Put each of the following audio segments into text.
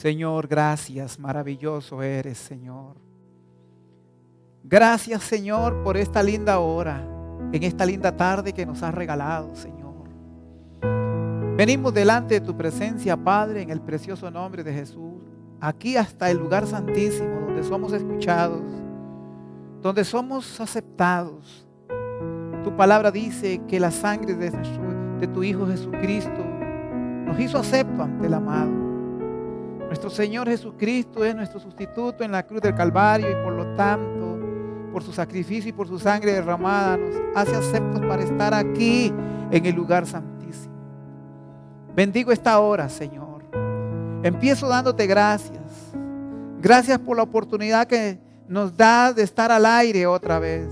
Señor, gracias, maravilloso eres, Señor. Gracias, Señor, por esta linda hora, en esta linda tarde que nos has regalado, Señor. Venimos delante de tu presencia, Padre, en el precioso nombre de Jesús, aquí hasta el lugar santísimo, donde somos escuchados, donde somos aceptados. Tu palabra dice que la sangre de tu Hijo Jesucristo nos hizo acepto ante el amado. Nuestro Señor Jesucristo es nuestro sustituto en la cruz del Calvario y por lo tanto, por su sacrificio y por su sangre derramada, nos hace aceptos para estar aquí en el lugar santísimo. Bendigo esta hora, Señor. Empiezo dándote gracias. Gracias por la oportunidad que nos das de estar al aire otra vez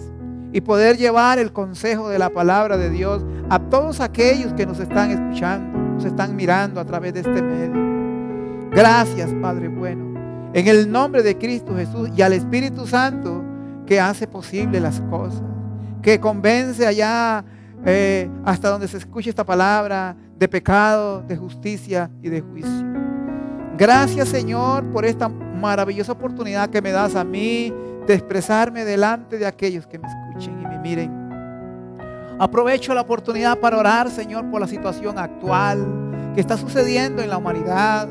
y poder llevar el consejo de la palabra de Dios a todos aquellos que nos están escuchando, nos están mirando a través de este medio. Gracias, Padre bueno, en el nombre de Cristo Jesús y al Espíritu Santo que hace posible las cosas, que convence allá hasta donde se escuche esta palabra de pecado, de justicia y de juicio. Gracias, Señor, por esta maravillosa oportunidad que me das a mí de expresarme delante de aquellos que me escuchen y me miren. Aprovecho la oportunidad para orar, Señor, por la situación actual que está sucediendo en la humanidad,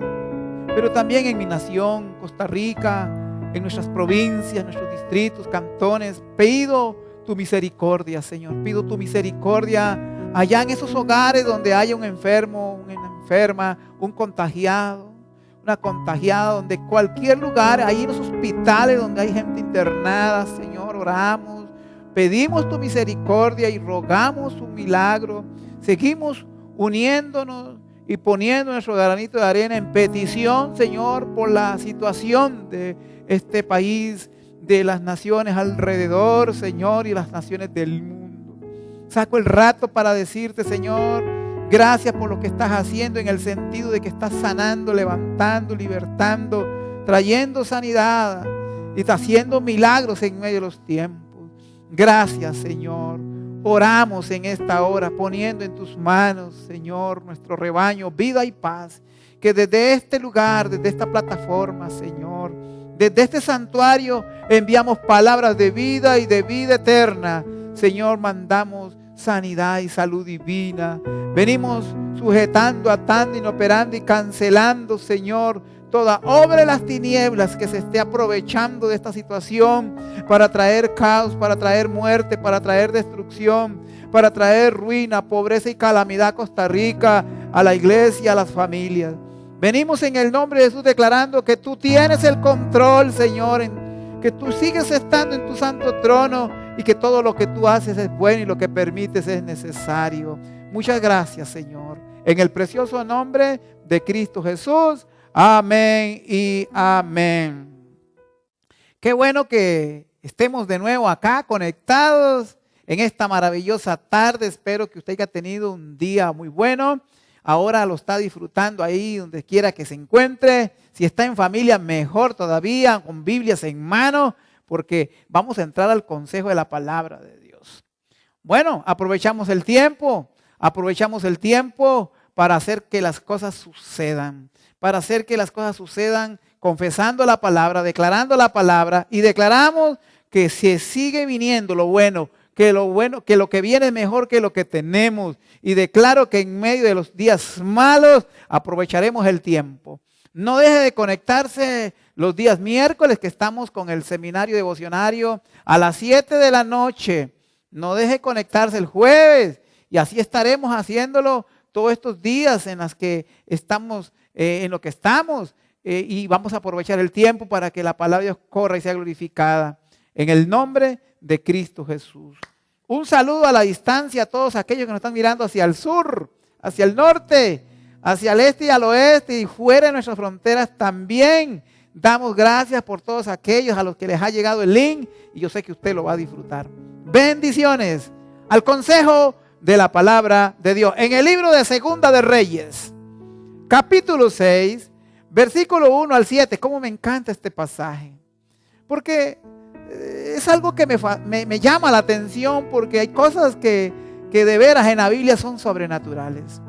pero también en mi nación, Costa Rica, en nuestras provincias, nuestros distritos, cantones. Pido tu misericordia, Señor. Pido tu misericordia allá en esos hogares donde haya un enfermo, una enferma, un contagiado, una contagiada, donde cualquier lugar, ahí en los hospitales donde hay gente internada, Señor, oramos, pedimos tu misericordia y rogamos un milagro. Seguimos uniéndonos y poniendo nuestro granito de arena en petición, Señor, por la situación de este país, de las naciones alrededor, Señor, y las naciones del mundo. Saco el rato para decirte, Señor, gracias por lo que estás haciendo en el sentido de que estás sanando, levantando, libertando, trayendo sanidad y está haciendo milagros en medio de los tiempos. Gracias, Señor. Oramos en esta hora poniendo en tus manos, Señor, nuestro rebaño, vida y paz. Que desde este lugar, desde esta plataforma, Señor, desde este santuario enviamos palabras de vida y de vida eterna. Señor, mandamos sanidad y salud divina. Venimos sujetando, atando, inoperando y cancelando, Señor, toda obra de las tinieblas que se esté aprovechando de esta situación para traer caos, para traer muerte, para traer destrucción, para traer ruina, pobreza y calamidad a Costa Rica, a la iglesia, a las familias. Venimos en el nombre de Jesús declarando que tú tienes el control, Señor, que tú sigues estando en tu santo trono y que todo lo que tú haces es bueno y lo que permites es necesario. Muchas gracias, Señor. En el precioso nombre de Cristo Jesús. Amén y amén. Qué bueno que estemos de nuevo acá conectados en esta maravillosa tarde. Espero que usted haya tenido un día muy bueno. Ahora lo está disfrutando ahí donde quiera que se encuentre. Si está en familia, mejor todavía, con Biblias en mano, porque vamos a entrar al consejo de la palabra de Dios. Bueno, aprovechamos el tiempo para hacer que las cosas sucedan. Para hacer que las cosas sucedan confesando la palabra, declarando la palabra, y declaramos que se sigue viniendo lo bueno, que lo que viene es mejor que lo que tenemos, y declaro que en medio de los días malos aprovecharemos el tiempo. No deje de conectarse los días miércoles que estamos con el seminario devocionario a las 7 de la noche. No deje de conectarse el jueves, y así estaremos haciéndolo todos estos días en los que estamos y vamos a aprovechar el tiempo para que la palabra de Dios corra y sea glorificada en el nombre de Cristo Jesús. Un saludo a la distancia a todos aquellos que nos están mirando hacia el sur, hacia el norte, hacia el este y al oeste y fuera de nuestras fronteras también. Damos gracias por todos aquellos a los que les ha llegado el link y yo sé que usted lo va a disfrutar. Bendiciones al consejo de la palabra de Dios. En el libro de Segunda de Reyes, capítulo 6, versículo 1 al 7. Cómo me encanta este pasaje. Porque es algo que me llama la atención, porque hay cosas que de veras en la Biblia son sobrenaturales.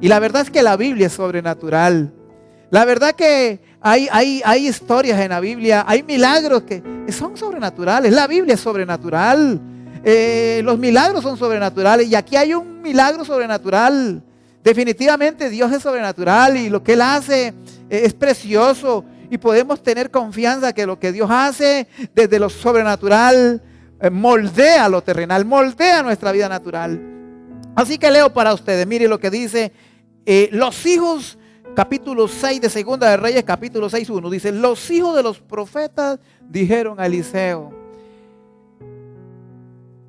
Y la verdad es que la Biblia es sobrenatural. La verdad que Hay historias en la Biblia, hay milagros que son sobrenaturales. La Biblia es sobrenatural. Los milagros son sobrenaturales. Y aquí hay un milagro sobrenatural. Definitivamente Dios es sobrenatural y lo que Él hace es precioso. Y podemos tener confianza que lo que Dios hace desde lo sobrenatural moldea lo terrenal, moldea nuestra vida natural. Así que leo para ustedes, mire lo que dice los hijos, capítulo 6 de Segunda de Reyes, capítulo 6:1. Dice: los hijos de los profetas dijeron a Eliseo,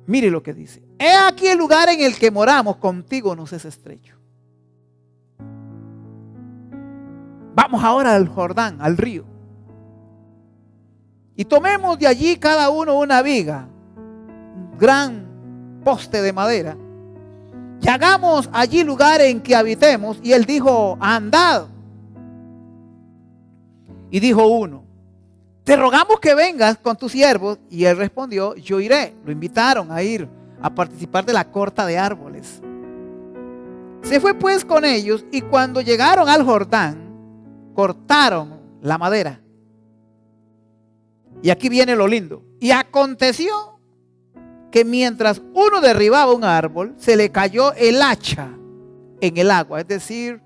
mire lo que dice: he aquí el lugar en el que moramos, contigo nos es estrecho. Vamos ahora al Jordán, al río, y tomemos de allí cada uno una viga, un gran poste de madera, y hagamos allí lugar en que habitemos. Y él dijo: andad. Y dijo uno: te rogamos que vengas con tus siervos. Y él respondió: yo iré. Lo invitaron a ir a participar de la corta de árboles. Se fue pues con ellos, y cuando llegaron al Jordán, cortaron la madera. Y aquí viene lo lindo. Y aconteció que mientras uno derribaba un árbol, se le cayó el hacha en el agua, es decir,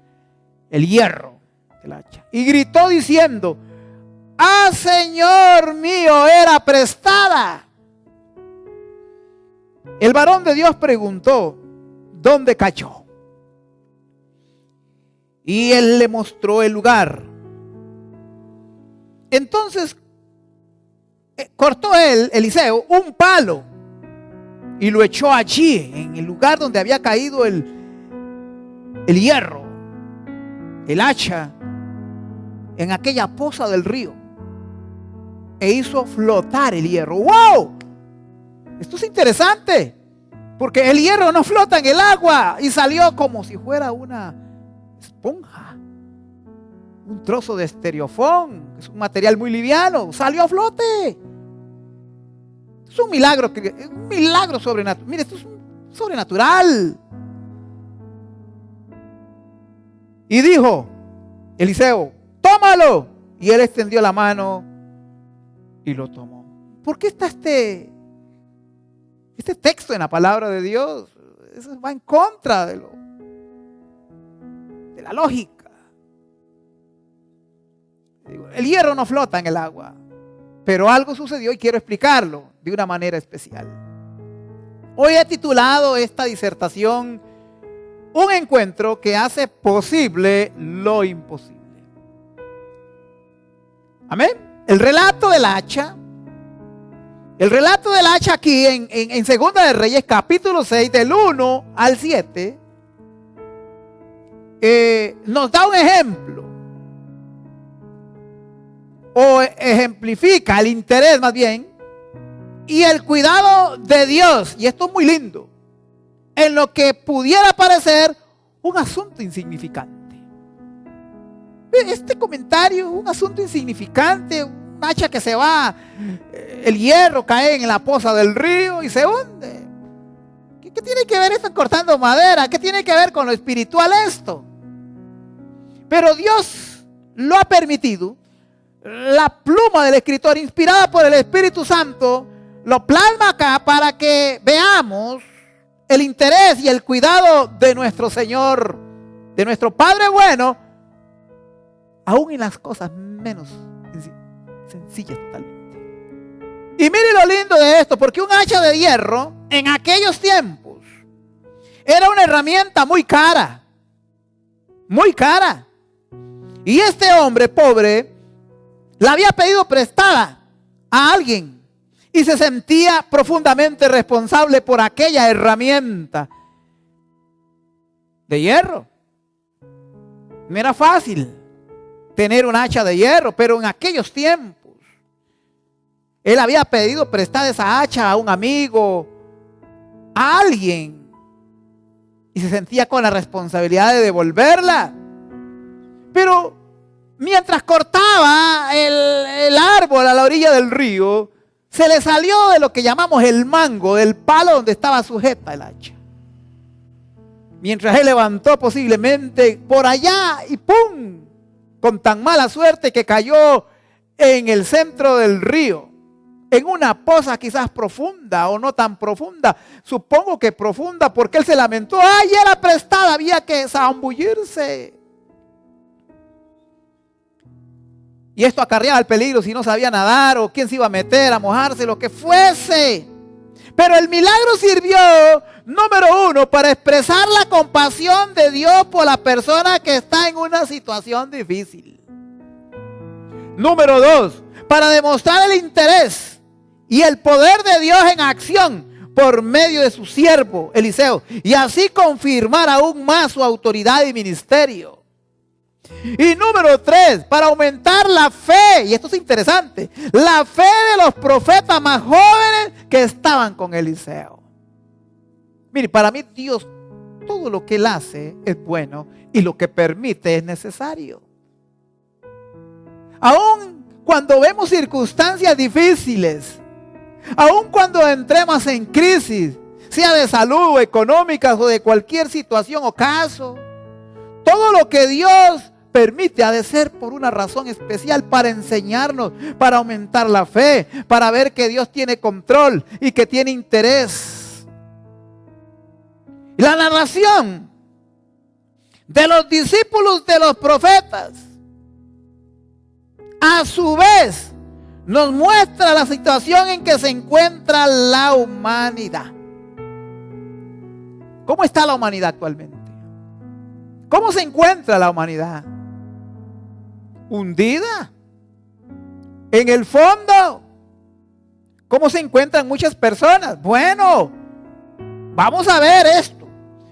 el hierro del hacha. Y gritó diciendo: ¡ah, Señor mío, era prestada! El varón de Dios preguntó: ¿dónde cayó? Y él le mostró el lugar. Entonces cortó Eliseo un palo y lo echó allí, en el lugar donde había caído el hierro, el hacha, en aquella poza del río, e hizo flotar el hierro. ¡Wow! Esto es interesante, porque el hierro no flota en el agua, y salió como si fuera una esponja, un trozo de estereofón, es un material muy liviano, salió a flote. Es un milagro sobrenatural. Mire, esto es sobrenatural. Y dijo Eliseo: tómalo. Y él extendió la mano y lo tomó. ¿Por qué está este texto en la palabra de Dios? Eso va en contra de la lógica. El hierro no flota en el agua, pero algo sucedió y quiero explicarlo de una manera especial. Hoy he titulado esta disertación: un encuentro que hace posible lo imposible. Amén. El relato del hacha aquí en Segunda de Reyes, capítulo 6, del 1 al 7, nos da un ejemplo, o ejemplifica el interés más bien, y el cuidado de Dios, y esto es muy lindo, en lo que pudiera parecer un asunto insignificante. Este comentario, un asunto insignificante, un hacha que se va, el hierro cae en la poza del río y se hunde. ¿Qué tiene que ver esto cortando madera? ¿Qué tiene que ver con lo espiritual esto? Pero Dios lo ha permitido. La pluma del escritor, inspirada por el Espíritu Santo, lo plasma acá para que veamos el interés y el cuidado de nuestro Señor, de nuestro Padre bueno, aún en las cosas menos sencillas totalmente. Y mire lo lindo de esto, porque un hacha de hierro en aquellos tiempos era una herramienta muy cara, muy cara. Y este hombre pobre la había pedido prestada a alguien y se sentía profundamente responsable por aquella herramienta de hierro. No era fácil tener un hacha de hierro, pero en aquellos tiempos él había pedido prestada esa hacha a un amigo, a alguien, y se sentía con la responsabilidad de devolverla. Pero mientras cortaba el árbol a la orilla del río, se le salió de lo que llamamos el mango, del palo donde estaba sujeta el hacha. Mientras él levantó posiblemente por allá y ¡pum! con tan mala suerte que cayó en el centro del río, en una poza quizás profunda o no tan profunda, supongo que profunda, porque él se lamentó, ¡ay, era prestada! Había que zambullirse. Y esto acarreaba el peligro si no sabía nadar o quién se iba a meter, a mojarse, lo que fuese. Pero el milagro sirvió, número uno, para expresar la compasión de Dios por la persona que está en una situación difícil. Número dos, para demostrar el interés y el poder de Dios en acción por medio de su siervo Eliseo, y así confirmar aún más su autoridad y ministerio. Y número tres, para aumentar la fe, y esto es interesante, la fe de los profetas más jóvenes que estaban con Eliseo. Mire, para mí Dios, todo lo que Él hace es bueno y lo que permite es necesario. Aún cuando vemos circunstancias difíciles, aún cuando entremos en crisis, sea de salud o económicas o de cualquier situación o caso, todo lo que Dios permite ha de ser por una razón especial, para enseñarnos, para aumentar la fe, para ver que Dios tiene control y que tiene interés. La narración de los discípulos de los profetas, a su vez, nos muestra la situación en que se encuentra la humanidad. ¿Cómo está la humanidad actualmente? ¿Cómo se encuentra la humanidad? ¿Hundida? ¿En el fondo? ¿Cómo se encuentran muchas personas? Bueno, vamos a ver esto,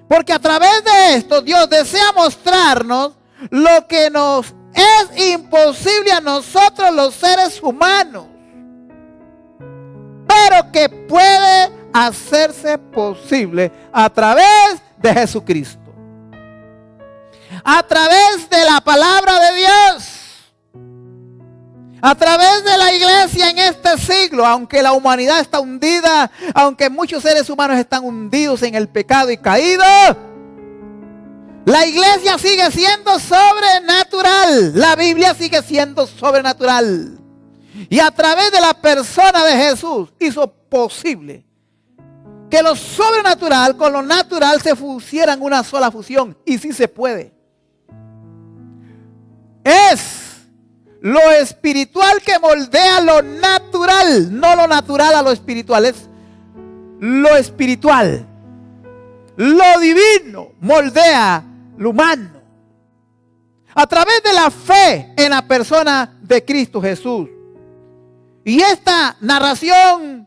porque a través de esto Dios desea mostrarnos lo que nos es imposible a nosotros los seres humanos, pero que puede hacerse posible a través de Jesucristo, a través de la palabra de Dios, a través de la iglesia en este siglo. Aunque la humanidad está hundida, aunque muchos seres humanos están hundidos en el pecado y caídos, la iglesia sigue siendo sobrenatural. La Biblia sigue siendo sobrenatural. Y a través de la persona de Jesús hizo posible que lo sobrenatural con lo natural se pusieran una sola fusión. Y sí se puede. Es lo espiritual que moldea lo natural, no lo natural a lo espiritual, es lo espiritual. Lo divino moldea lo humano. A través de la fe en la persona de Cristo Jesús. Y esta narración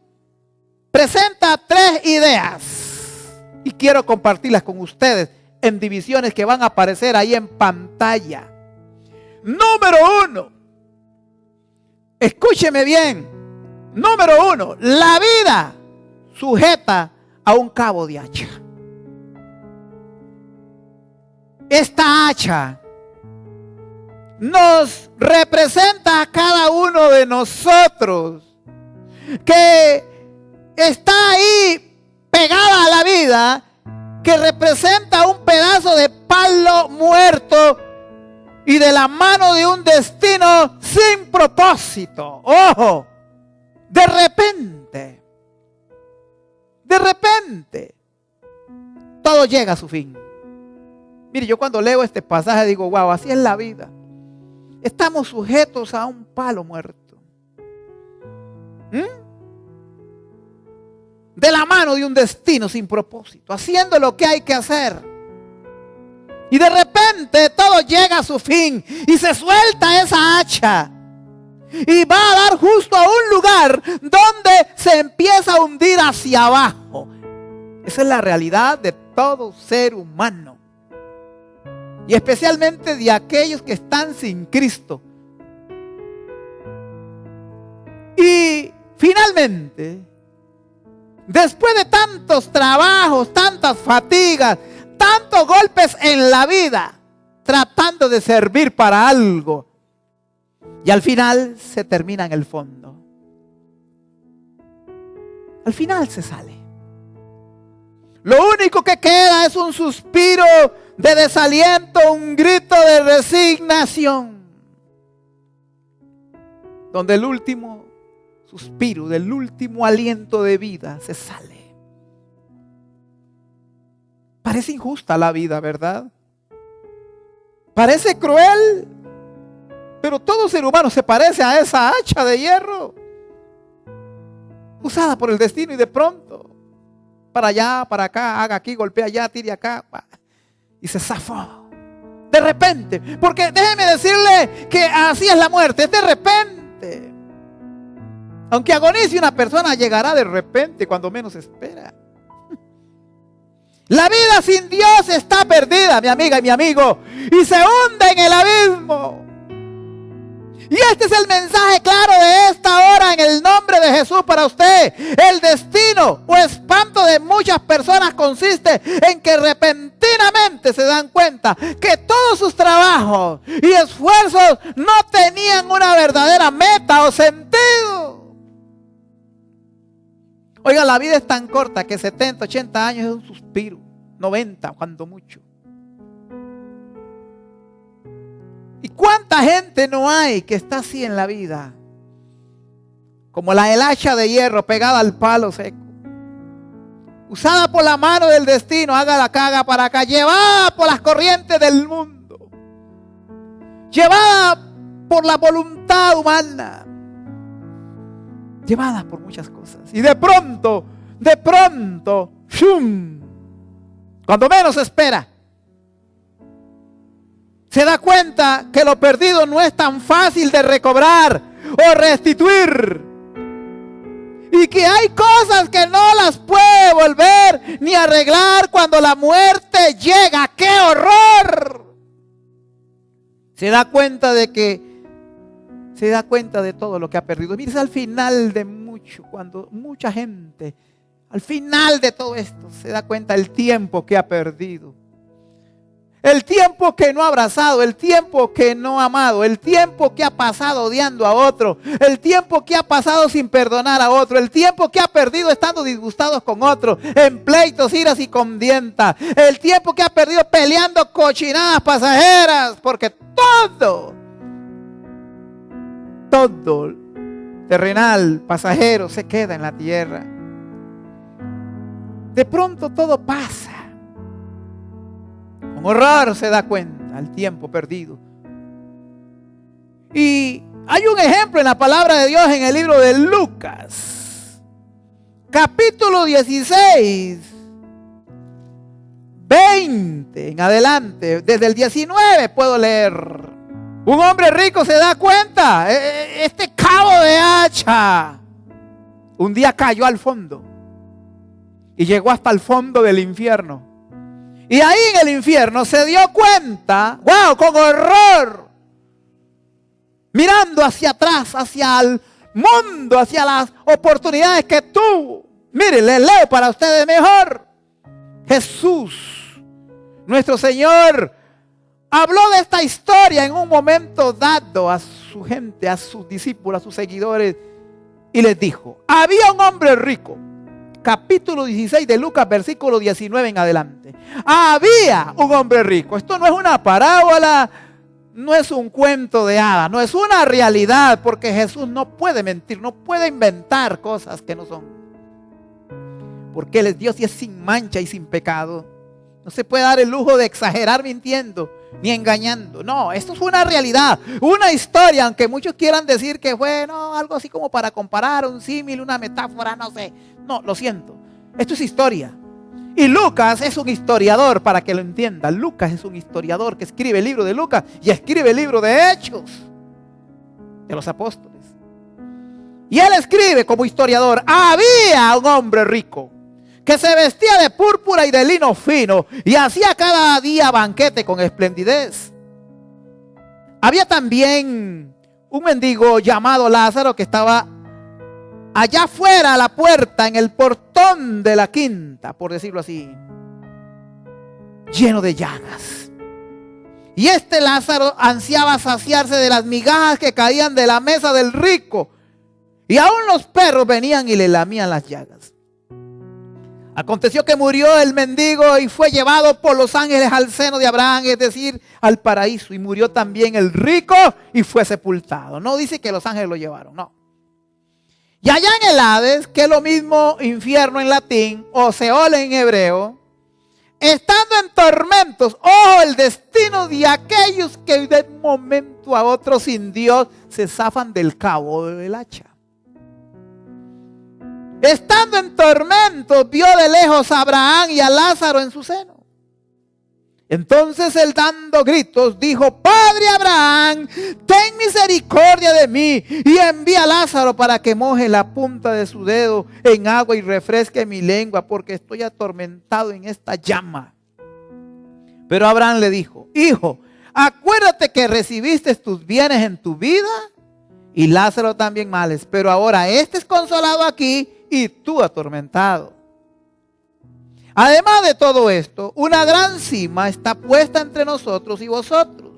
presenta tres ideas. Y quiero compartirlas con ustedes en divisiones que van a aparecer ahí en pantalla. Número uno. Escúcheme bien. Número uno. La vida sujeta a un cabo de hacha. Esta hacha nos representa a cada uno de nosotros, que está ahí pegada a la vida, que representa un pedazo de palo muerto y de la mano de un destino sin propósito. Ojo, de repente, todo llega a su fin. Mire, yo cuando leo este pasaje digo, wow, así es la vida. Estamos sujetos a un palo muerto. De la mano de un destino sin propósito, haciendo lo que hay que hacer. Y de repente todo llega a su fin y se suelta esa hacha. Y va a dar justo a un lugar donde se empieza a hundir hacia abajo. Esa es la realidad de todo ser humano. Y especialmente de aquellos que están sin Cristo. Y finalmente, después de tantos trabajos, tantas fatigas, tantos golpes en la vida, tratando de servir para algo, y al final se termina en el fondo. Al final se sale. Lo único que queda es un suspiro de desaliento, un grito de resignación. donde el último suspiro, del último aliento de vida se sale. Parece injusta la vida, ¿verdad? Parece cruel, pero todo ser humano se parece a esa hacha de hierro usada por el destino, y de pronto, para allá, para acá, haga aquí, golpea allá, tire acá, y se zafó. De repente, porque déjeme decirle que así es la muerte, es de repente. Aunque agonice una persona, llegará de repente cuando menos espera. La vida sin Dios está perdida, mi amiga y mi amigo, y se hunde en el abismo. Y este es el mensaje claro de esta hora en el nombre de Jesús para usted. El destino o espanto de muchas personas consiste en que repentinamente se dan cuenta que todos sus trabajos y esfuerzos no tenían una verdadera meta o sentido. Oiga, la vida es tan corta que 70, 80 años es un suspiro, 90 cuando mucho. ¿Y cuánta gente no hay que está así en la vida? Como el hacha de hierro pegada al palo seco, usada por la mano del destino, haga la caga para acá, llevada por las corrientes del mundo, llevada por la voluntad humana, llevada por muchas cosas. Y de pronto, ¡shum!, cuando menos espera, se da cuenta que lo perdido no es tan fácil de recobrar o restituir. Y que hay cosas que no las puede volver ni arreglar cuando la muerte llega. ¡Qué horror! Se da cuenta de todo lo que ha perdido. Mire, es al final de mucho, cuando mucha gente, al final de todo esto, se da cuenta del tiempo que ha perdido. El tiempo que no ha abrazado, el tiempo que no ha amado, el tiempo que ha pasado odiando a otro, el tiempo que ha pasado sin perdonar a otro, el tiempo que ha perdido estando disgustados con otro, en pleitos, iras y contiendas, el tiempo que ha perdido peleando cochinadas pasajeras, porque todo terrenal, pasajero, se queda en la tierra. De pronto todo pasa. Con horror se da cuenta el tiempo perdido. Y hay un ejemplo en la palabra de Dios en el libro de Lucas, capítulo 16, 20 en adelante, desde el 19 puedo leer. Un hombre rico se da cuenta, este cabo de hacha un día cayó al fondo y llegó hasta el fondo del infierno. Y ahí en el infierno se dio cuenta, wow, con horror, mirando hacia atrás, hacia el mundo, hacia las oportunidades que tuvo. Mire, les leo para ustedes mejor. Jesús, nuestro Señor, habló de esta historia en un momento dado a su gente, a sus discípulos, a sus seguidores, y les dijo: había un hombre rico. Capítulo 16 de Lucas, versículo 19 en adelante. Había un hombre rico. Esto no es una parábola, no es un cuento de hadas, no es una realidad, porque Jesús no puede mentir, no puede inventar cosas que no son. Porque Él es Dios y es sin mancha y sin pecado. No se puede dar el lujo de exagerar mintiendo ni engañando. No, esto es una realidad, una historia, aunque muchos quieran decir que fue algo así como para comparar, un símil, una metáfora, no sé. No, lo siento, esto es historia. Y Lucas es un historiador, para que lo entiendan. Lucas es un historiador que escribe el libro de Lucas y escribe el libro de Hechos de los apóstoles. Y él escribe como historiador: había un hombre rico que se vestía de púrpura y de lino fino y hacía cada día banquete con esplendidez. Había también un mendigo llamado Lázaro que estaba allá afuera a la puerta, en el portón de la quinta, por decirlo así, lleno de llagas. Y este Lázaro ansiaba saciarse de las migajas que caían de la mesa del rico, y aún los perros venían y le lamían las llagas. Aconteció que murió el mendigo y fue llevado por los ángeles al seno de Abraham, es decir, al paraíso. Y murió también el rico y fue sepultado. No dice que los ángeles lo llevaron, no. Y allá en el Hades, que es lo mismo infierno en latín o Seol en hebreo, estando en tormentos, ojo, el destino de aquellos que de un momento a otro sin Dios se zafan del cabo del hacha. Estando en tormentos, vio de lejos a Abraham y a Lázaro en su seno. Entonces él, dando gritos, dijo: Padre Abraham, ten misericordia de mí y envía a Lázaro para que moje la punta de su dedo en agua y refresque mi lengua, porque estoy atormentado en esta llama. Pero Abraham le dijo: Hijo, acuérdate que recibiste tus bienes en tu vida y Lázaro también males, pero ahora este es consolado aquí y tú atormentado. Además de todo esto, una gran cima está puesta entre nosotros y vosotros,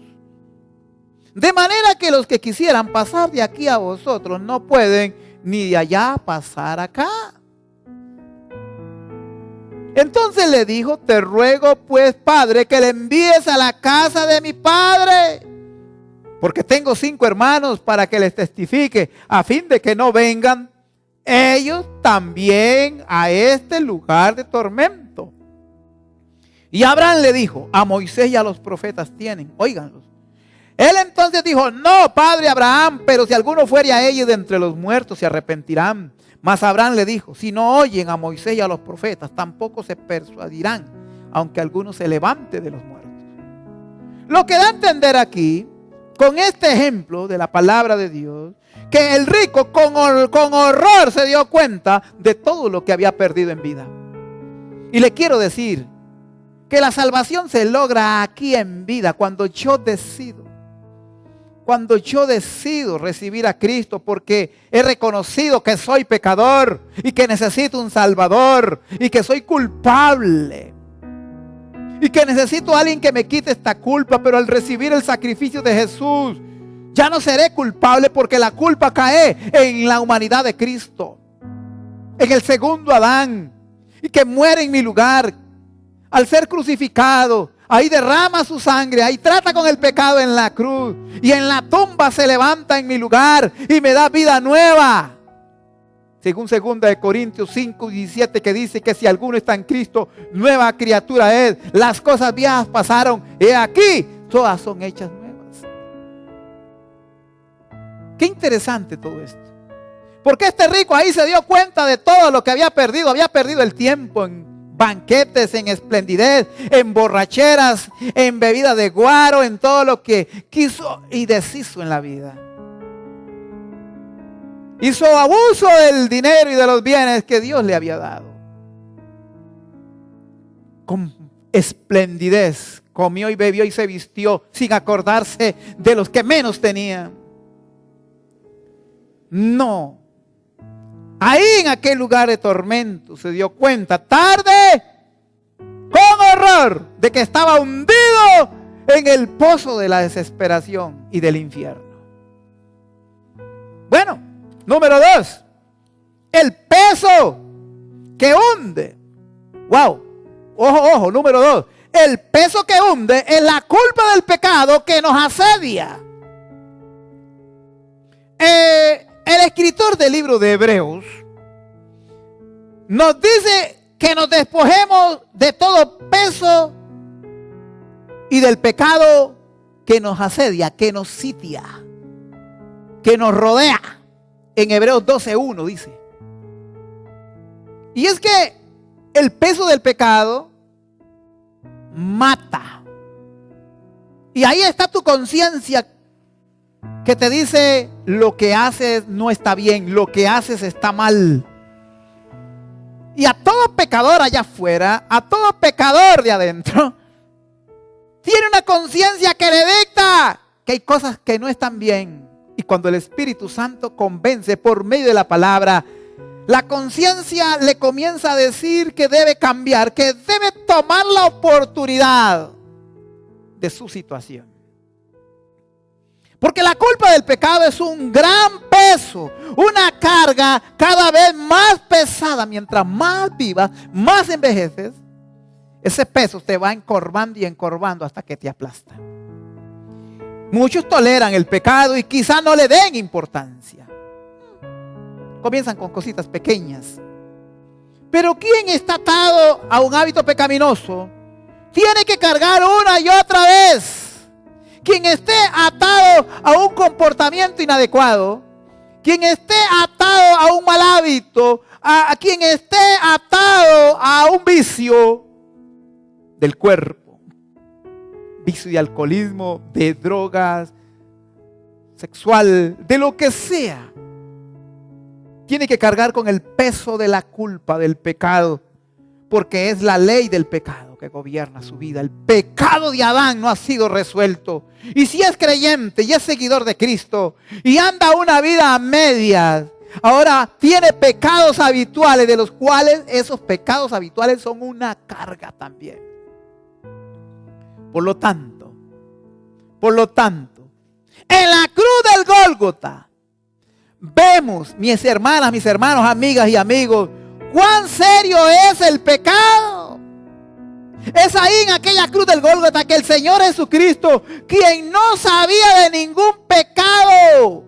de manera que los que quisieran pasar de aquí a vosotros no pueden, ni de allá pasar acá. Entonces le dijo: Te ruego pues, Padre, que le envíes a la casa de mi padre, porque tengo 5 hermanos, para que les testifique, a fin de que no vengan ellos también a este lugar de tormento. Y Abraham le dijo: A Moisés y a los profetas tienen, óiganlos. Él entonces dijo: No, padre Abraham, pero si alguno fuere a ellos de entre los muertos se arrepentirán. Mas Abraham le dijo: Si no oyen a Moisés y a los profetas, tampoco se persuadirán, aunque alguno se levante de los muertos. Lo que da a entender aquí, con este ejemplo de la palabra de Dios, que el rico con horror se dio cuenta de todo lo que había perdido en vida. Y le quiero decir que la salvación se logra aquí en vida, cuando yo decido recibir a Cristo, porque he reconocido que soy pecador y que necesito un Salvador y que soy culpable y que necesito a alguien que me quite esta culpa. Pero al recibir el sacrificio de Jesús, ya no seré culpable, porque la culpa cae en la humanidad de Cristo, en el segundo Adán, y que muere en mi lugar. Al ser crucificado, ahí derrama su sangre, ahí trata con el pecado en la cruz, y en la tumba se levanta en mi lugar y me da vida nueva. Según 2 Corintios 5:17, que dice que si alguno está en Cristo, nueva criatura es. Las cosas viejas pasaron, he aquí, todas son hechas nuevas. Qué interesante todo esto. Porque este rico ahí se dio cuenta de todo lo que había perdido. Había perdido el tiempo en banquetes, en esplendidez, en borracheras, en bebida de guaro, en todo lo que quiso y deshizo en la vida. Hizo abuso del dinero y de los bienes que Dios le había dado. Con esplendidez comió y bebió y se vistió sin acordarse de los que menos tenían. No. Ahí en aquel lugar de tormento se dio cuenta tarde, con horror, de que estaba hundido en el pozo de la desesperación y del infierno. Bueno, número 2, el peso que hunde. Wow, ojo, número 2, el peso que hunde es la culpa del pecado que nos asedia. El escritor del libro de Hebreos nos dice que nos despojemos de todo peso y del pecado que nos asedia, que nos sitia, que nos rodea. En Hebreos 12:1 dice. Y es que el peso del pecado mata. Y ahí está tu conciencia, que te dice: lo que haces no está bien, lo que haces está mal. Y a todo pecador allá afuera, a todo pecador de adentro, tiene una conciencia que le dicta que hay cosas que no están bien. Y cuando el Espíritu Santo convence por medio de la palabra, la conciencia le comienza a decir que debe cambiar, que debe tomar la oportunidad de su situación. Porque la culpa del pecado es un gran peso, una carga cada vez más pesada. Mientras más vivas, más envejeces, ese peso te va encorvando y encorvando hasta que te aplasta. Muchos toleran el pecado y quizá no le den importancia. Comienzan con cositas pequeñas. Pero quien está atado a un hábito pecaminoso tiene que cargar una y otra vez. Quien esté atado a un comportamiento inadecuado, quien esté atado a un mal hábito, a quien esté atado a un vicio del cuerpo, vicio de alcoholismo, de drogas, sexual, de lo que sea, tiene que cargar con el peso de la culpa del pecado, porque es la ley del pecado que gobierna su vida. El pecado de Adán no ha sido resuelto. Y si es creyente y es seguidor de Cristo y anda una vida a medias, ahora tiene pecados habituales, de los cuales esos pecados habituales son una carga también. Por lo tanto, en la cruz del Gólgota vemos, mis hermanas, mis hermanos, amigas y amigos, cuán serio es el pecado. Es ahí en aquella cruz del Gólgota que el Señor Jesucristo, quien no sabía de ningún pecado,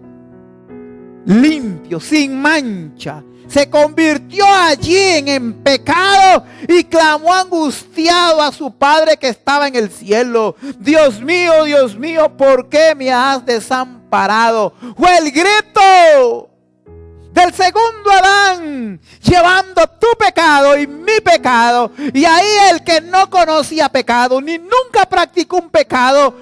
limpio, sin mancha, se convirtió allí en pecado y clamó angustiado a su Padre que estaba en el cielo: Dios mío, ¿por qué me has desamparado? Fue el grito del segundo Adán, llevando tu pecado y mi pecado. Y ahí el que no conocía pecado, ni nunca practicó un pecado,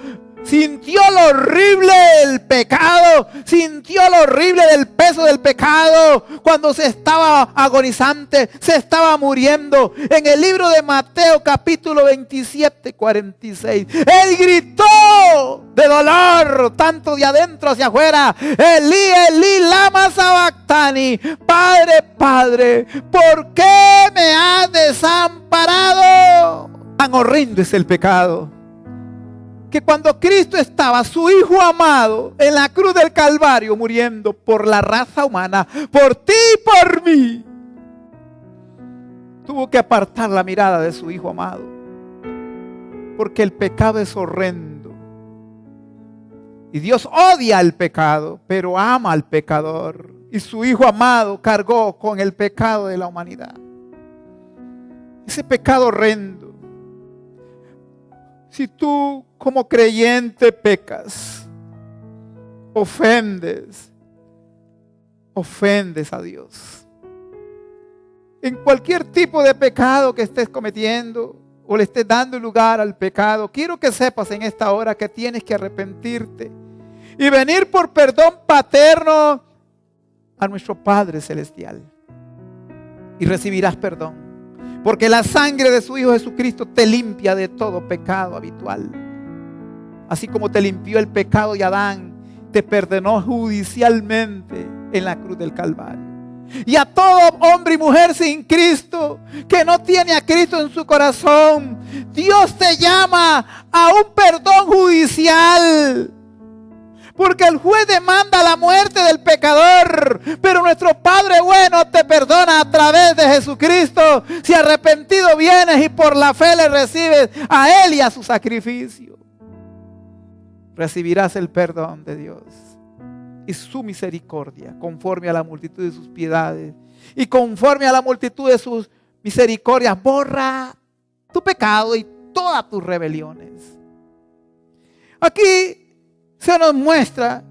sintió lo horrible del pecado, sintió lo horrible del peso del pecado, cuando se estaba agonizante, se estaba muriendo. En el libro de Mateo capítulo 27, 46, él gritó de dolor, tanto de adentro hacia afuera: Elí, Elí, lama sabactani, Padre, Padre, ¿por qué me has desamparado? Tan horrendo es el pecado, que cuando Cristo estaba, su Hijo amado, en la cruz del Calvario, muriendo por la raza humana, por ti y por mí, tuvo que apartar la mirada de su Hijo amado, porque el pecado es horrendo. Y Dios odia el pecado, pero ama al pecador. Y su Hijo amado cargó con el pecado de la humanidad. Ese pecado horrendo. Si tú como creyente pecas, ofendes a Dios. En cualquier tipo de pecado que estés cometiendo o le estés dando lugar al pecado, quiero que sepas en esta hora que tienes que arrepentirte y venir por perdón paterno a nuestro Padre Celestial. Y recibirás perdón, porque la sangre de su Hijo Jesucristo te limpia de todo pecado habitual. Así como te limpió el pecado de Adán, te perdonó judicialmente en la cruz del Calvario. Y a todo hombre y mujer sin Cristo, que no tiene a Cristo en su corazón, Dios te llama a un perdón judicial. Porque el juez demanda la muerte del pecador, pero nuestro Padre bueno te perdona a través de Jesucristo. Si arrepentido vienes y por la fe le recibes a Él y a su sacrificio, recibirás el perdón de Dios y su misericordia, conforme a la multitud de sus piedades y conforme a la multitud de sus misericordias, borra tu pecado y todas tus rebeliones. Aquí se nos muestra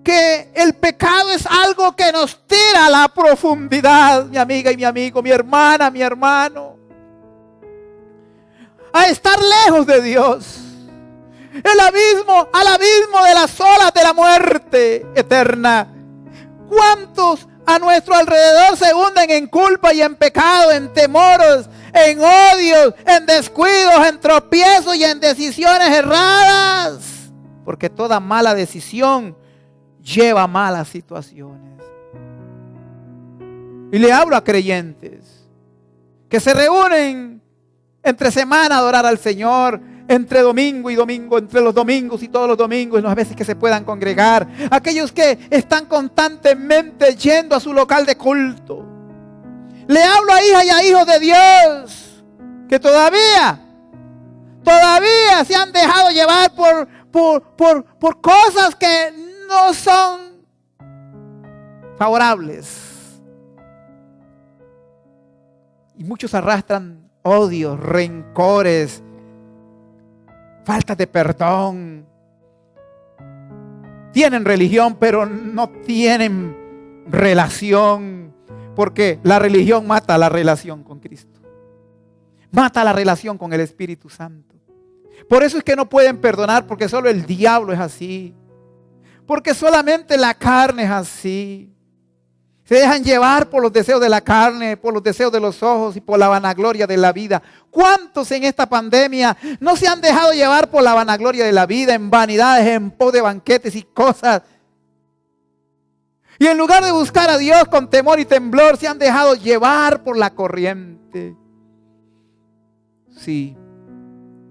que el pecado es algo que nos tira a la profundidad, mi amiga y mi amigo, mi hermana, mi hermano, a estar lejos de Dios. El abismo, al abismo de las olas de la muerte eterna. ¿Cuántos a nuestro alrededor se hunden en culpa y en pecado, en temores, en odios, en descuidos, en tropiezos y en decisiones erradas? Porque toda mala decisión lleva a malas situaciones. Y le hablo a creyentes que se reúnen entre semana a adorar al Señor, entre domingo y domingo, entre los domingos y todos los domingos, las veces que se puedan congregar. Aquellos que están constantemente yendo a su local de culto. Le hablo a hijas y a hijos de Dios que todavía se han dejado llevar por cosas que no son favorables. Y muchos arrastran odios, rencores, falta de perdón. Tienen religión, pero no tienen relación, porque la religión mata la relación con Cristo. Mata la relación con el Espíritu Santo. Por eso es que no pueden perdonar, porque solo el diablo es así. Porque solamente la carne es así. Se dejan llevar por los deseos de la carne, por los deseos de los ojos y por la vanagloria de la vida. ¿Cuántos en esta pandemia no se han dejado llevar por la vanagloria de la vida, en vanidades, en pos de banquetes y cosas? Y en lugar de buscar a Dios con temor y temblor, se han dejado llevar por la corriente. Sí,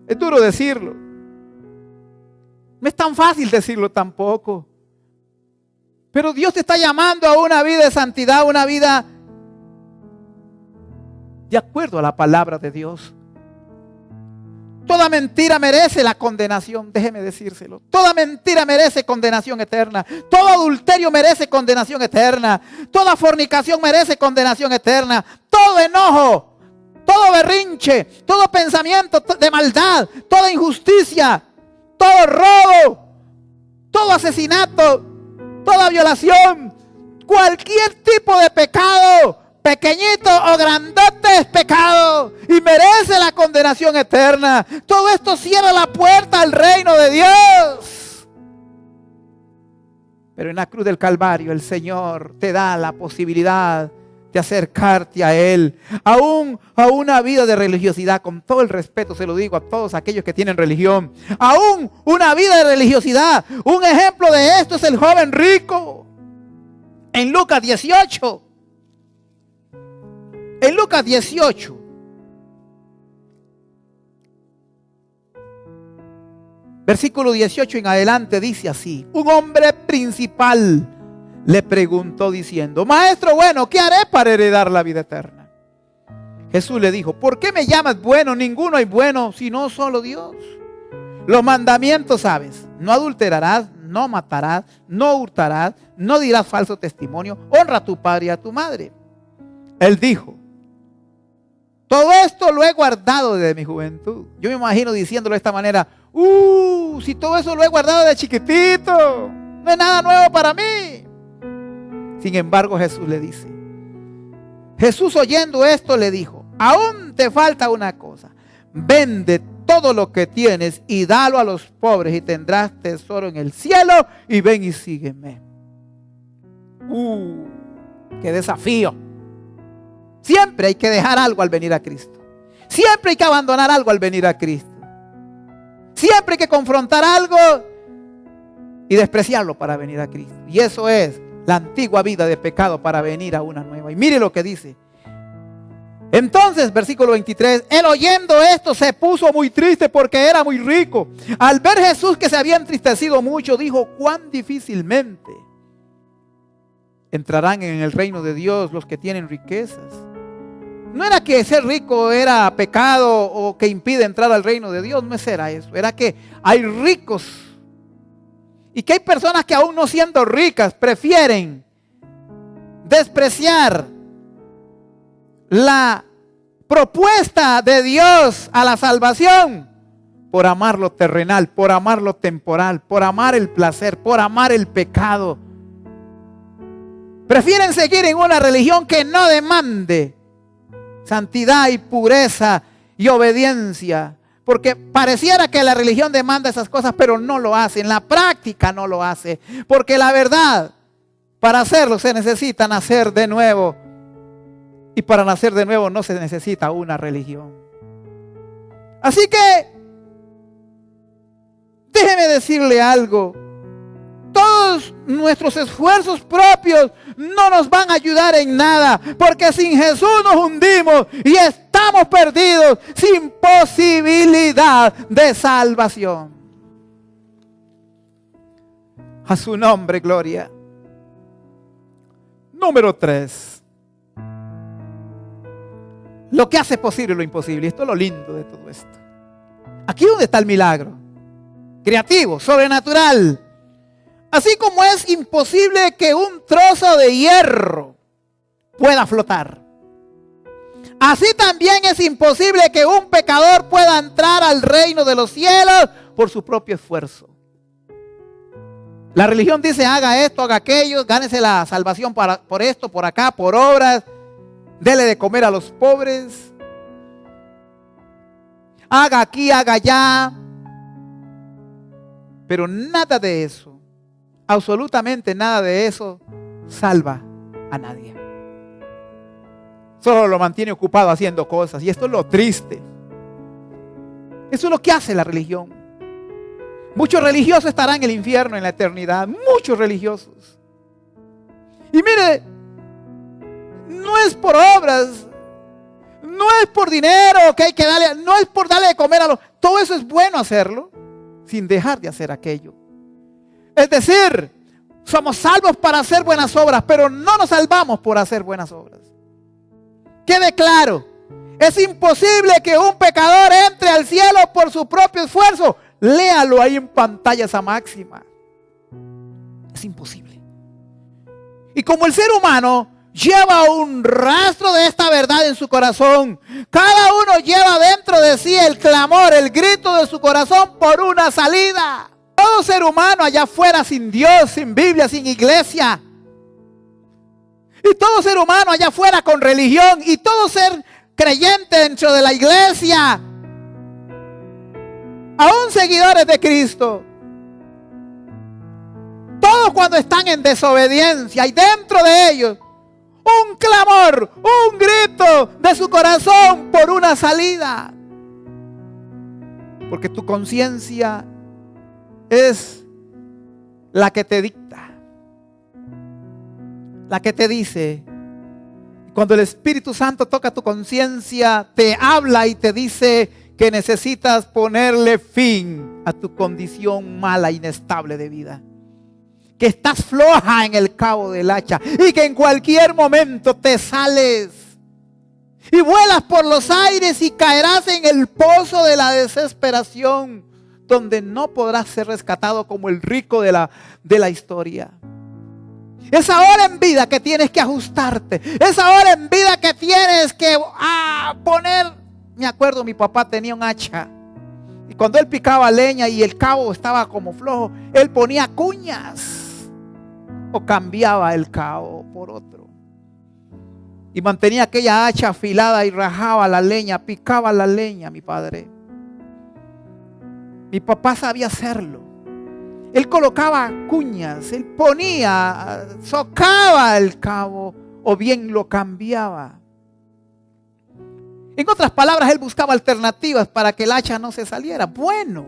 es duro decirlo. No es tan fácil decirlo tampoco. Pero Dios te está llamando a una vida de santidad, una vida de acuerdo a la palabra de Dios. Toda mentira merece la condenación, déjeme decírselo. Toda mentira merece condenación eterna. Todo adulterio merece condenación eterna. Toda fornicación merece condenación eterna. Todo enojo, todo berrinche, todo pensamiento de maldad, toda injusticia, todo robo, todo asesinato, toda violación, cualquier tipo de pecado, pequeñito o grandote, es pecado y merece la condenación eterna. Todo esto cierra la puerta al reino de Dios. Pero en la cruz del Calvario el Señor te da la posibilidad de acercarte a Él, aún a una vida de religiosidad. Con todo el respeto se lo digo a todos aquellos que tienen religión, aún una vida de religiosidad. Un ejemplo de esto es el joven rico en Lucas 18. En Lucas 18, versículo 18 en adelante, dice así: un hombre principal le preguntó diciendo: Maestro bueno, ¿qué haré para heredar la vida eterna? Jesús le dijo: ¿por qué me llamas bueno? Ninguno hay bueno sino solo Dios. Los mandamientos sabes: no adulterarás, no matarás, no hurtarás, no dirás falso testimonio, honra a tu padre y a tu madre. Él dijo: todo esto lo he guardado desde mi juventud. Yo me imagino diciéndolo de esta manera: si todo eso lo he guardado de chiquitito, no es nada nuevo para mí. Sin embargo, Jesús le dice, Jesús oyendo esto le dijo: aún te falta una cosa. Vende todo lo que tienes y dalo a los pobres y tendrás tesoro en el cielo, y ven y sígueme. ¡Qué desafío! Siempre hay que dejar algo al venir a Cristo. Siempre hay que abandonar algo al venir a Cristo. Siempre hay que confrontar algo y despreciarlo para venir a Cristo. Y eso es la antigua vida de pecado para venir a una nueva. Y mire lo que dice. Entonces, versículo 23, él oyendo esto se puso muy triste porque era muy rico. Al ver Jesús que se había entristecido mucho, dijo: cuán difícilmente entrarán en el reino de Dios los que tienen riquezas. No era que ser rico era pecado o que impide entrar al reino de Dios, no era eso. Era que hay ricos y que hay personas que aún no siendo ricas prefieren despreciar la propuesta de Dios a la salvación por amar lo terrenal, por amar lo temporal, por amar el placer, por amar el pecado. Prefieren seguir en una religión que no demande santidad y pureza y obediencia, porque pareciera que la religión demanda esas cosas, pero no lo hace. En la práctica no lo hace, porque la verdad, para hacerlo se necesita nacer de nuevo, y para nacer de nuevo no se necesita una religión. Así que déjeme decirle algo: todos nuestros esfuerzos propios no nos van a ayudar en nada, porque sin Jesús nos hundimos y estamos perdidos sin posibilidad de salvación. A su nombre, gloria. Número 3. Lo que hace posible lo imposible. Esto es lo lindo de todo esto. Aquí es donde está el milagro. Creativo, sobrenatural. Así como es imposible que un trozo de hierro pueda flotar, así también es imposible que un pecador pueda entrar al reino de los cielos por su propio esfuerzo. La religión dice: haga esto, haga aquello, gánese la salvación por esto, por acá, por obras, dele de comer a los pobres, haga aquí, haga allá. Pero nada de eso, absolutamente nada de eso, salva a nadie. Solo lo mantiene ocupado haciendo cosas. Y esto es lo triste. Eso es lo que hace la religión. Muchos religiosos estarán en el infierno en la eternidad. Muchos religiosos. Y mire, no es por obras, no es por dinero que hay que darle, no es por darle de comer a los... Todo eso es bueno hacerlo, sin dejar de hacer aquello. Es decir, somos salvos para hacer buenas obras, pero no nos salvamos por hacer buenas obras. Quede claro, es imposible que un pecador entre al cielo por su propio esfuerzo. Léalo ahí en pantalla esa máxima. Es imposible. Y como el ser humano lleva un rastro de esta verdad en su corazón, cada uno lleva dentro de sí el clamor, el grito de su corazón por una salida. Todo ser humano allá afuera sin Dios, sin Biblia, sin iglesia, y todo ser humano allá afuera con religión, y todo ser creyente dentro de la iglesia, aún seguidores de Cristo, todos cuando están en desobediencia, y dentro de ellos un clamor, un grito de su corazón por una salida. Porque tu conciencia es la que te dicta, la que te dice. Cuando el Espíritu Santo toca tu conciencia, te habla y te dice que necesitas ponerle fin a tu condición mala, inestable de vida. Que estás floja en el cabo del hacha y que en cualquier momento te sales y vuelas por los aires y caerás en el pozo de la desesperación, donde no podrás ser rescatado como el rico de la historia. Es ahora en vida que tienes que ajustarte. Es ahora en vida que tienes que poner. Me acuerdo, mi papá tenía un hacha, y cuando él picaba leña y el cabo estaba como flojo, él ponía cuñas o cambiaba el cabo por otro y mantenía aquella hacha afilada y rajaba la leña, picaba la leña. Mi padre, mi papá sabía hacerlo. Él colocaba cuñas, él ponía, socava el cabo o bien lo cambiaba. En otras palabras, él buscaba alternativas para que el hacha no se saliera. Bueno,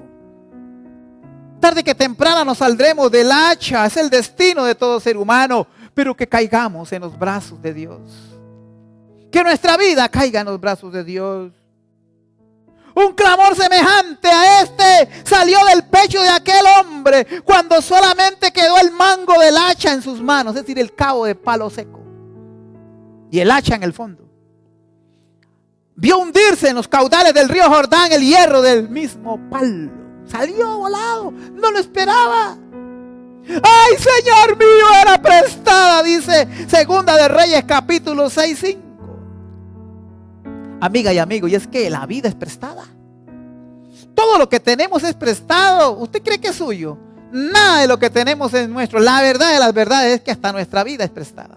tarde que temprano nos saldremos del hacha, es el destino de todo ser humano, pero que caigamos en los brazos de Dios. Que nuestra vida caiga en los brazos de Dios. Un clamor semejante a este salió del pecho de aquel hombre cuando solamente quedó el mango del hacha en sus manos, es decir, el cabo de palo seco y el hacha en el fondo. Vio hundirse en los caudales del río Jordán el hierro del mismo palo. Salió volado, no lo esperaba. ¡Ay, Señor mío, era prestada! Dice Segunda de Reyes capítulo 6:5. Amiga y amigo, y es que la vida es prestada. Todo lo que tenemos es prestado. ¿Usted cree que es suyo? Nada de lo que tenemos es nuestro. La verdad de las verdades es que hasta nuestra vida es prestada.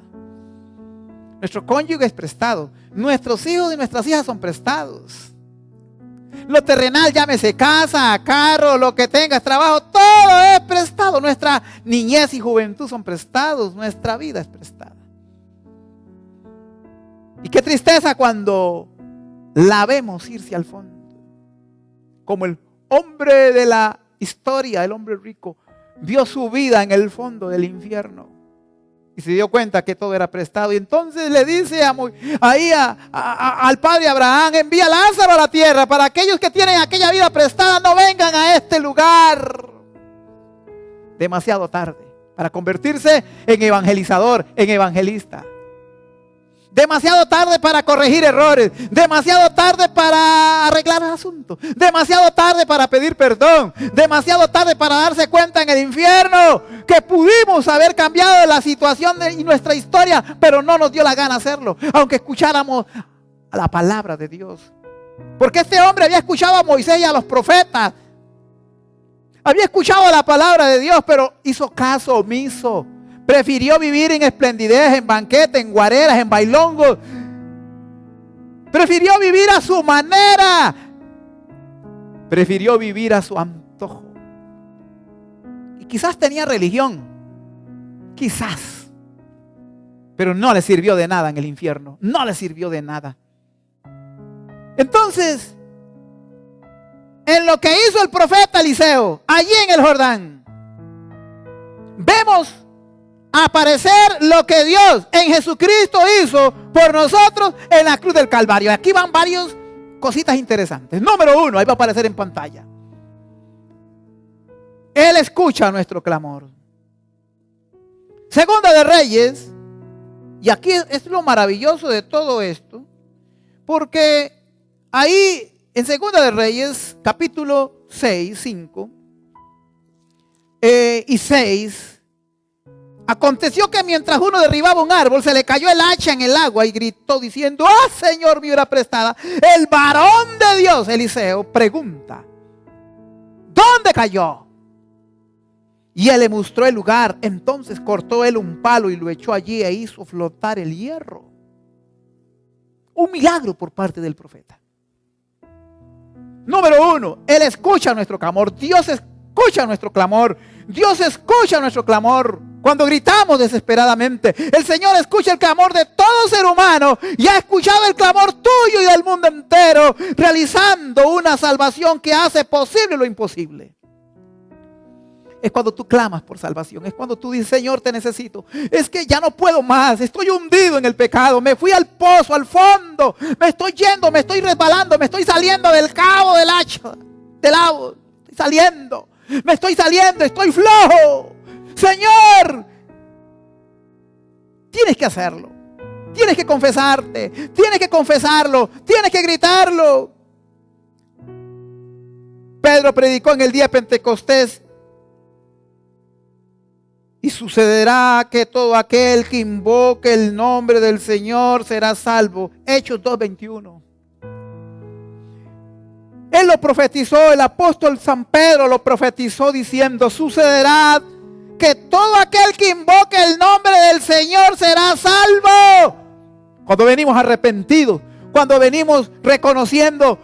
Nuestro cónyuge es prestado. Nuestros hijos y nuestras hijas son prestados. Lo terrenal, llámese casa, carro, lo que tengas, trabajo, todo es prestado. Nuestra niñez y juventud son prestados. Nuestra vida es prestada. Y qué tristeza cuando la vemos irse al fondo. Como el hombre de la historia, el hombre rico, vio su vida en el fondo del infierno y se dio cuenta que todo era prestado. Y entonces le dice al padre Abraham: envía a Lázaro a la tierra para aquellos que tienen aquella vida prestada no vengan a este lugar. Demasiado tarde para convertirse en evangelizador, en evangelista. Demasiado tarde para corregir errores. Demasiado tarde para arreglar el asunto. Demasiado tarde para pedir perdón. Demasiado tarde para darse cuenta en el infierno que pudimos haber cambiado la situación y nuestra historia, pero no nos dio la gana hacerlo, aunque escucháramos a la palabra de Dios. Porque este hombre había escuchado a Moisés y a los profetas. Había escuchado la palabra de Dios, pero hizo caso omiso. Prefirió vivir en esplendidez, en banquetes, en guareras, en bailongos. Prefirió vivir a su manera. Prefirió vivir a su antojo. Y quizás tenía religión. Quizás. Pero no le sirvió de nada en el infierno. No le sirvió de nada. Entonces, en lo que hizo el profeta Eliseo, allí en el Jordán, vemos aparecer lo que Dios en Jesucristo hizo por nosotros en la cruz del Calvario. Aquí van varias cositas interesantes. Número 1, ahí va a aparecer en pantalla. Él escucha nuestro clamor. Segunda de Reyes, y aquí es lo maravilloso de todo esto, porque ahí en Segunda de Reyes, capítulo 6, 5 y 6, aconteció que mientras uno derribaba un árbol, se le cayó el hacha en el agua y gritó diciendo: ¡ah, Señor, mi hora prestada! El varón de Dios, Eliseo, pregunta: ¿dónde cayó? Y él le mostró el lugar. Entonces cortó él un palo y lo echó allí e hizo flotar el hierro. Un milagro por parte del profeta. Número 1, Él escucha nuestro clamor. Dios escucha nuestro clamor. Dios escucha nuestro clamor. Cuando gritamos desesperadamente, el Señor escucha el clamor de todo ser humano y ha escuchado el clamor tuyo y del mundo entero, realizando una salvación que hace posible lo imposible. Es cuando tú clamas por salvación, es cuando tú dices: Señor, te necesito. Es que ya no puedo más, estoy hundido en el pecado, me fui al pozo, al fondo, me estoy yendo, me estoy resbalando, me estoy saliendo del cabo del hacha, del agua, me estoy saliendo, estoy flojo. Señor, tienes que hacerlo, tienes que confesarte, tienes que confesarlo, tienes que gritarlo. Pedro predicó en el día de Pentecostés: y sucederá que todo aquel que invoque el nombre del Señor será salvo. Hechos 2:21. Él lo profetizó, el apóstol San Pedro lo profetizó diciendo: sucederá que todo aquel que invoque el nombre del Señor será salvo. Cuando venimos arrepentidos, cuando venimos reconociendo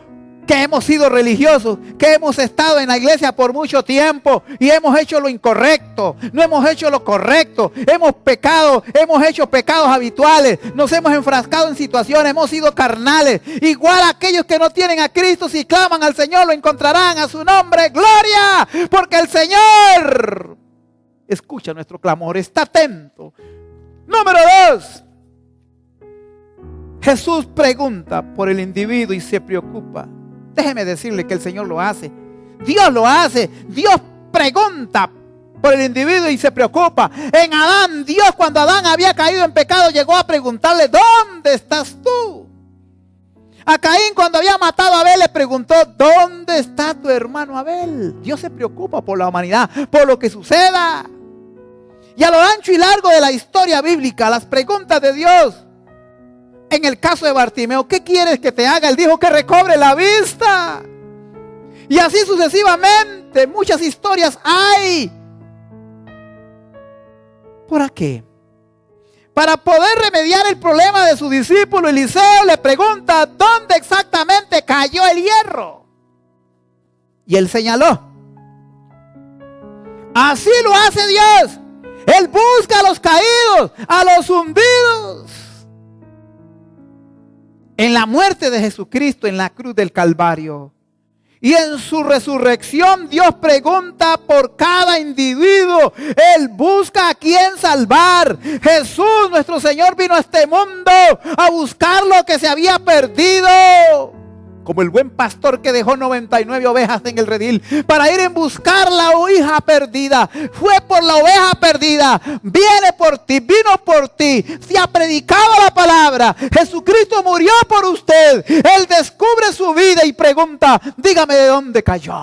que hemos sido religiosos, que hemos estado en la iglesia por mucho tiempo y hemos hecho lo incorrecto, no hemos hecho lo correcto, hemos pecado, hemos hecho pecados habituales, nos hemos enfrascado en situaciones, hemos sido carnales. Igual aquellos que no tienen a Cristo, si claman al Señor, lo encontrarán. A su nombre, gloria, porque el Señor escucha nuestro clamor, está atento. Número 2, Jesús pregunta por el individuo y se preocupa. Déjeme decirle que el Señor lo hace. Dios lo hace. Dios pregunta por el individuo y se preocupa. En Adán, Dios, cuando Adán había caído en pecado, llegó a preguntarle: ¿dónde estás tú? A Caín, cuando había matado a Abel, le preguntó: ¿dónde está tu hermano Abel? Dios se preocupa por la humanidad, por lo que suceda. Y a lo ancho y largo de la historia bíblica, las preguntas de Dios. En el caso de Bartimeo: ¿qué quieres que te haga? Él dijo: que recobre la vista. Y así sucesivamente, muchas historias hay. ¿Por qué? Para poder remediar el problema de su discípulo Eliseo, le pregunta: ¿dónde exactamente cayó el hierro? Y él señaló. Así lo hace Dios. Él busca a los caídos, a los hundidos. En la muerte de Jesucristo en la cruz del Calvario, Y en su resurrección Dios pregunta por cada individuo. Él busca a quien salvar. Jesús, nuestro Señor, vino a este mundo a buscar lo que se había perdido. Como el buen pastor que dejó 99 ovejas en el redil para ir en buscar la oveja perdida. Fue por la oveja perdida. Viene por ti, vino por ti. Se ha predicado la palabra. Jesucristo murió por usted. Él descubre su vida y pregunta, dígame de dónde cayó.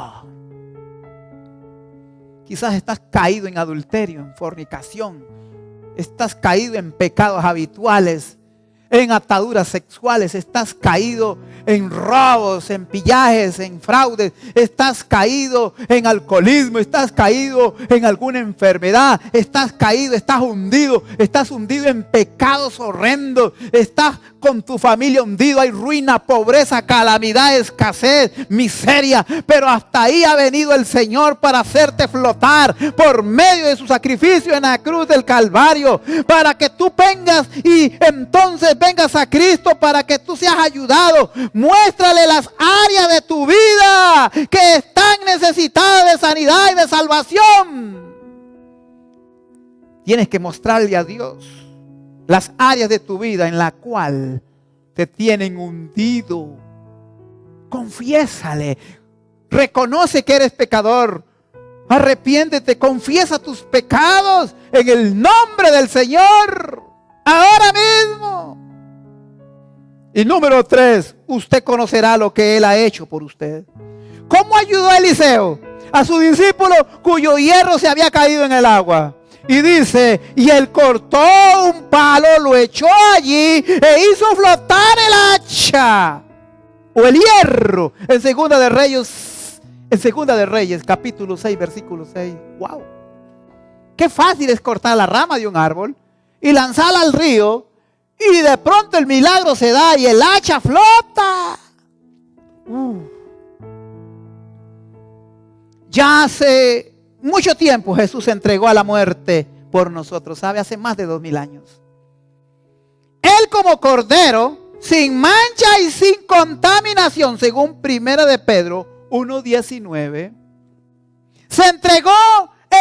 Quizás estás caído en adulterio, en fornicación. Estás caído en pecados habituales, en ataduras sexuales. Estás caído en robos, en pillajes, en fraudes. Estás caído en alcoholismo. Estás caído en alguna enfermedad. Estás caído, estás hundido en pecados horrendos. Estás con tu familia hundido. Hay ruina, pobreza, calamidad, escasez, miseria. Pero hasta ahí ha venido el Señor para hacerte flotar por medio de su sacrificio en la cruz del Calvario, para que tú vengas y entonces vengas a Cristo, para que tú seas ayudado. Muéstrale las áreas de tu vida que están necesitadas de sanidad y de salvación. Tienes que mostrarle a Dios las áreas de tu vida en la cual te tienen hundido. Confiésale. Reconoce que eres pecador. Arrepiéntete, confiesa tus pecados en el nombre del Señor. Ahora mismo. Y número 3, usted conocerá lo que Él ha hecho por usted. ¿Cómo ayudó a Eliseo a su discípulo cuyo hierro se había caído en el agua? Y dice, y él cortó un palo, lo echó allí e hizo flotar el hacha o el hierro. En Segunda de Reyes, capítulo 6, versículo 6. Wow. Qué fácil es cortar la rama de un árbol y lanzarla al río. Y de pronto el milagro se da y el hacha flota. Ya hace mucho tiempo Jesús se entregó a la muerte por nosotros. ¿Sabe? Hace más de 2000 años. Él como cordero, sin mancha y sin contaminación, según Primera de Pedro 1:19, se entregó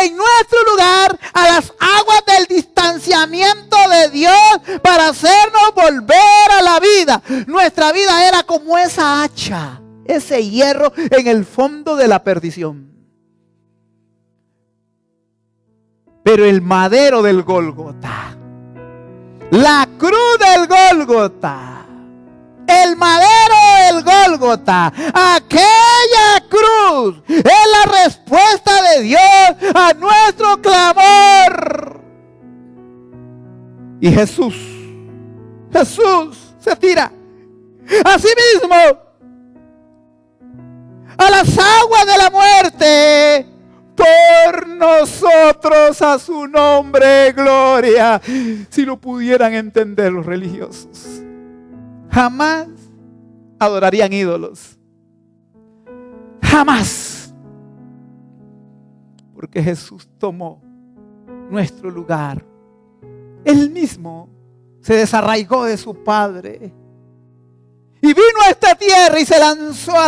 en nuestro lugar a las aguas del distanciamiento de Dios para hacernos volver a la vida. Nuestra vida era como esa hacha, ese hierro en el fondo de la perdición. Pero el madero del Gólgota, la cruz del Gólgota, el madero del Gólgota, aquella cruz es la respuesta de Dios a nuestro clamor. Y Jesús se tira a sí mismo a las aguas de la muerte por nosotros, a su nombre gloria. Si lo pudieran entender los religiosos, jamás adorarían ídolos. Jamás. Porque Jesús tomó nuestro lugar. Él mismo se desarraigó de su Padre y vino a esta tierra y se lanzó a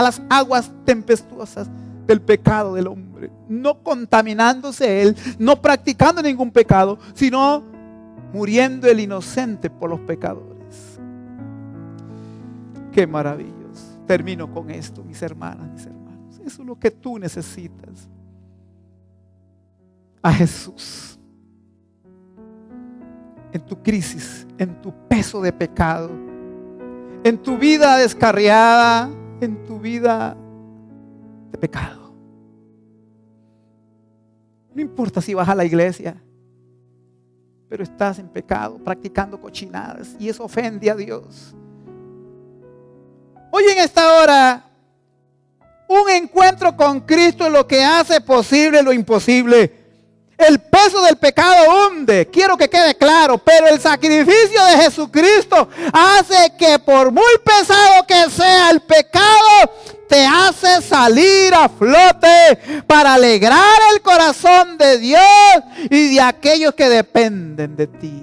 las aguas tempestuosas del pecado del hombre, no contaminándose él, no practicando ningún pecado, sino muriendo el inocente por los pecadores. Qué maravilloso. Termino con esto, mis hermanas, mis hermanos. Eso es lo que tú necesitas. A Jesús. En tu crisis, en tu peso de pecado, en tu vida descarriada, en tu vida de pecado. No importa si vas a la iglesia, pero estás en pecado, practicando cochinadas, y eso ofende a Dios. Hoy en esta hora, un encuentro con Cristo es lo que hace posible lo imposible. El peso del pecado hunde, quiero que quede claro, pero el sacrificio de Jesucristo hace que, por muy pesado que sea el pecado, te hace salir a flote para alegrar el corazón de Dios y de aquellos que dependen de ti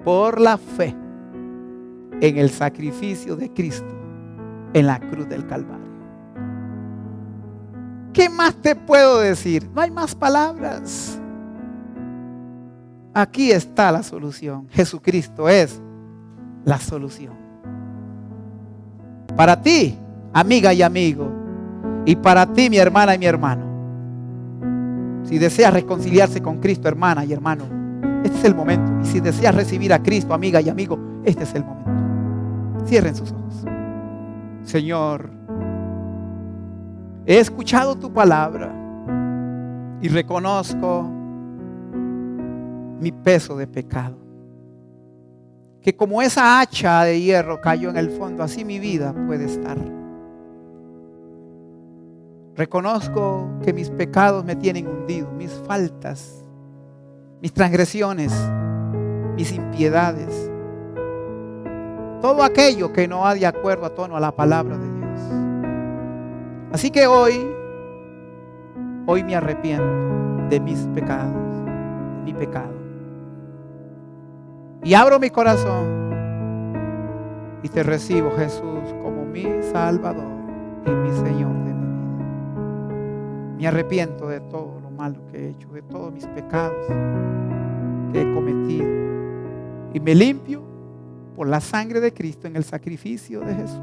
por la fe en el sacrificio de Cristo en la cruz del Calvario. ¿Qué más te puedo decir? No hay más palabras. Aquí está la solución. Jesucristo es la solución. Para ti, amiga y amigo, y para ti, mi hermana y mi hermano. Si deseas reconciliarse con Cristo, hermana y hermano, este es el momento. Y si deseas recibir a Cristo, amiga y amigo, este es el momento. Cierren sus ojos. Señor, he escuchado tu palabra y reconozco mi peso de pecado. Que como esa hacha de hierro cayó en el fondo, así mi vida puede estar. Reconozco que mis pecados me tienen hundido, mis faltas, mis transgresiones, mis impiedades, todo aquello que no va de acuerdo a tono a la palabra de Dios. Así que hoy me arrepiento de mis pecados, de mi pecado. Y abro mi corazón y te recibo, Jesús, como mi Salvador y mi Señor de mi vida. Me arrepiento de todo lo malo que he hecho, de todos mis pecados que he cometido. Y me limpio por la sangre de Cristo en el sacrificio de Jesús.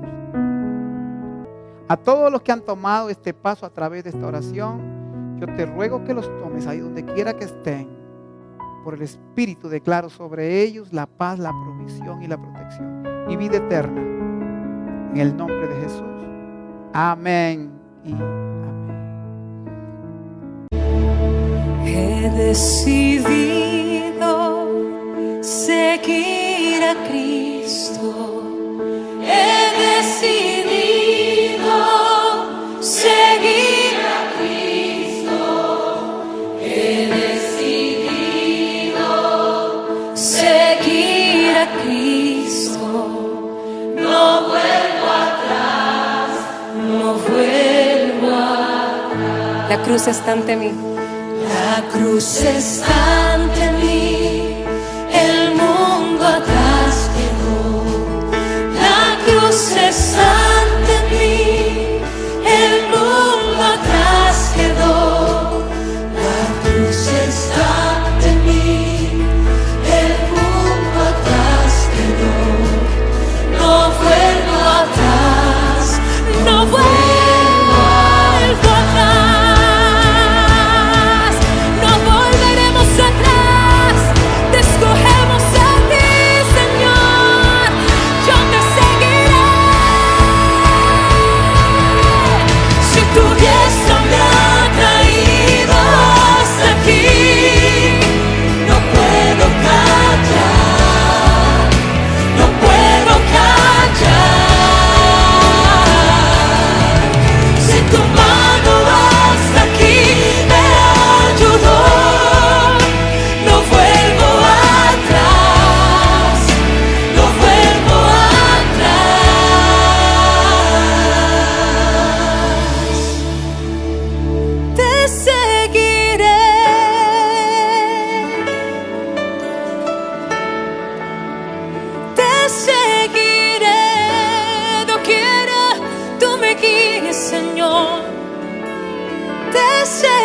A todos los que han tomado este paso a través de esta oración, yo te ruego que los tomes ahí donde quiera que estén. Por el Espíritu declaro sobre ellos la paz, la provisión y la protección y vida eterna. En el nombre de Jesús. Amén y amén. He decidido seguir a Cristo. He decidido seguir a Cristo. He decidido seguir a Cristo. No vuelvo atrás, no vuelvo atrás. La cruz está ante mí. La cruz está ante mí, el mundo atrás quedó. La cruz está ante mí, el mundo atrás quedó. La cruz está ante mí, el mundo atrás quedó. No vuelvo atrás, no vuelvo atrás. No volveremos atrás, te escogemos a ti, Señor. Yo te seguiré. Si tu diestra me ha traído hasta aquí, no puedo callar, no puedo callar. Si tu mano hasta aquí me ayudó, no vuelvo atrás, no vuelvo atrás. Te seguiré, te seguiré. Doquiera tú me guíes, Señor. Te seguiré.